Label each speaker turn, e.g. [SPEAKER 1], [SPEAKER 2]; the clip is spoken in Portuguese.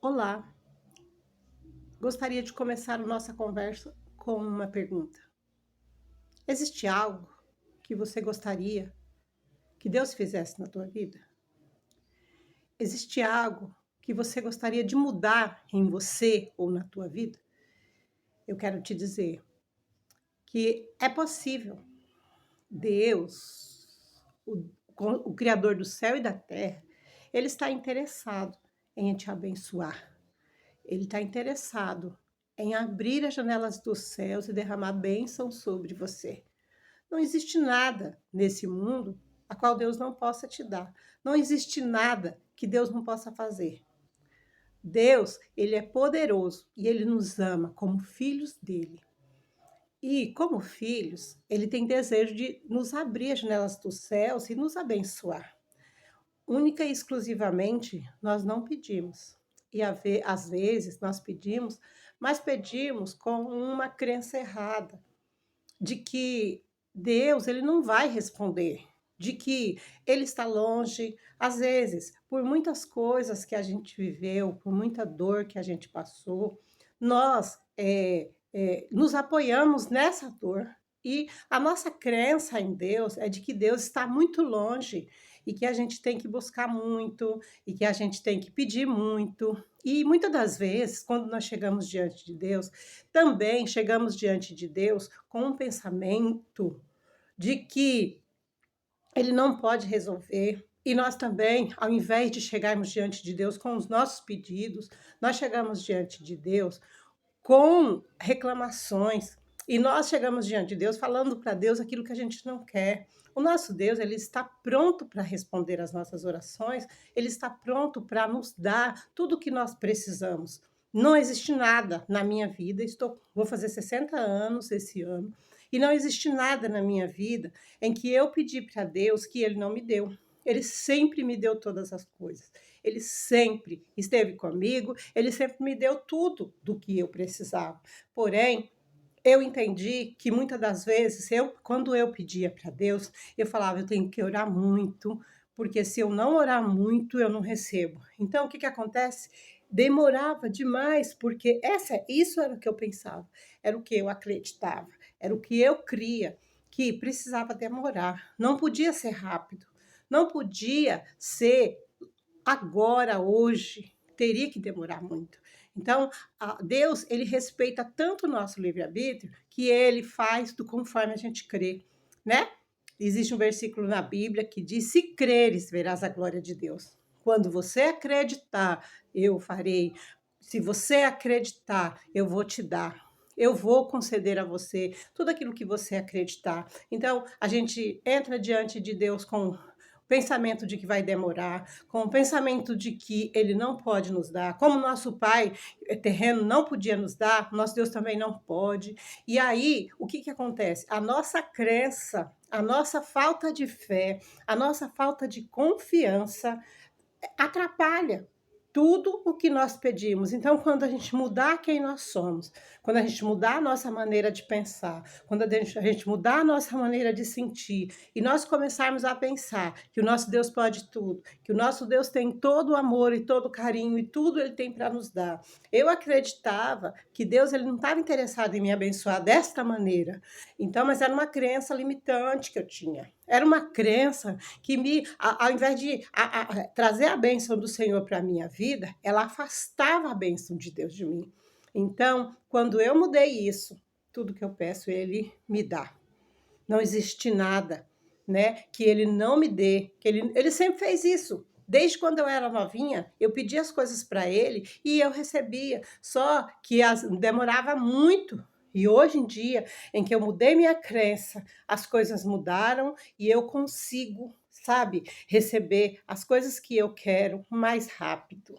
[SPEAKER 1] Olá, gostaria de começar a nossa conversa com uma pergunta. Existe algo que você gostaria que Deus fizesse na tua vida? Existe algo que você gostaria de mudar em você ou na tua vida? Eu quero te dizer que é possível. Deus, o, o Criador do céu e da terra, Ele está interessado em te abençoar. Ele está interessado em abrir as janelas dos céus e derramar bênção sobre você. Não existe nada nesse mundo a qual Deus não possa te dar. Não existe nada que Deus não possa fazer. Deus, ele é poderoso e ele nos ama como filhos dele. E, como filhos, ele tem desejo de nos abrir as janelas dos céus e nos abençoar. Única e exclusivamente, nós não pedimos. E às vezes nós pedimos, mas pedimos com uma crença errada, de que Deus ele não vai responder, de que ele está longe, às vezes, por muitas coisas que a gente viveu, por muita dor que a gente passou, nós nos apoiamos nessa dor e a nossa crença em Deus é de que Deus está muito longe e que a gente tem que buscar muito e que a gente tem que pedir muito. E muitas das vezes, quando nós chegamos diante de Deus, também chegamos diante de Deus com um pensamento de que Ele não pode resolver. E nós também, ao invés de chegarmos diante de Deus com os nossos pedidos, nós chegamos diante de Deus com reclamações. E nós chegamos diante de Deus falando para Deus aquilo que a gente não quer. O nosso Deus, ele está pronto para responder às nossas orações, ele está pronto para nos dar tudo o que nós precisamos. Não existe nada na minha vida, vou fazer 60 anos esse ano, e não existe nada na minha vida em que eu pedi para Deus que ele não me deu. Ele sempre me deu todas as coisas. Ele sempre esteve comigo, ele sempre me deu tudo do que eu precisava. Porém, eu entendi que muitas das vezes, quando eu pedia para Deus, eu falava, eu tenho que orar muito, porque se eu não orar muito, eu não recebo. Então, o que acontece? Demorava demais, porque isso era o que eu pensava, era o que eu acreditava, era o que eu cria, que precisava demorar, não podia ser rápido, não podia ser agora, hoje, teria que demorar muito. Então, Deus, ele respeita tanto o nosso livre-arbítrio que ele faz do conforme a gente crê, né? Existe um versículo na Bíblia que diz: se creres, verás a glória de Deus. Quando você acreditar, eu farei. Se você acreditar, eu vou te dar. Eu vou conceder a você tudo aquilo que você acreditar. Então, a gente entra diante de Deus com pensamento de que vai demorar, com o pensamento de que ele não pode nos dar, como nosso pai terreno não podia nos dar, nosso Deus também não pode. E aí, o que acontece? A nossa crença, a nossa falta de fé, a nossa falta de confiança atrapalha tudo o que nós pedimos. Então, quando a gente mudar quem nós somos, quando a gente mudar a nossa maneira de pensar, quando a gente mudar a nossa maneira de sentir, e nós começarmos a pensar que o nosso Deus pode tudo, que o nosso Deus tem todo o amor e todo o carinho e tudo ele tem para nos dar. Eu acreditava que Deus ele não estava interessado em me abençoar desta maneira. Então, mas era uma crença limitante que eu tinha. Era uma crença que ao invés de trazer a bênção do Senhor para a minha vida, ela afastava a bênção de Deus de mim. Então, quando eu mudei isso, tudo que eu peço, Ele me dá. Não existe nada, né, que Ele não me dê, que Ele sempre fez isso. Desde quando eu era novinha, eu pedia as coisas para Ele e eu recebia, só que demorava muito. E hoje em dia, em que eu mudei minha crença, as coisas mudaram e eu consigo, sabe, receber as coisas que eu quero mais rápido.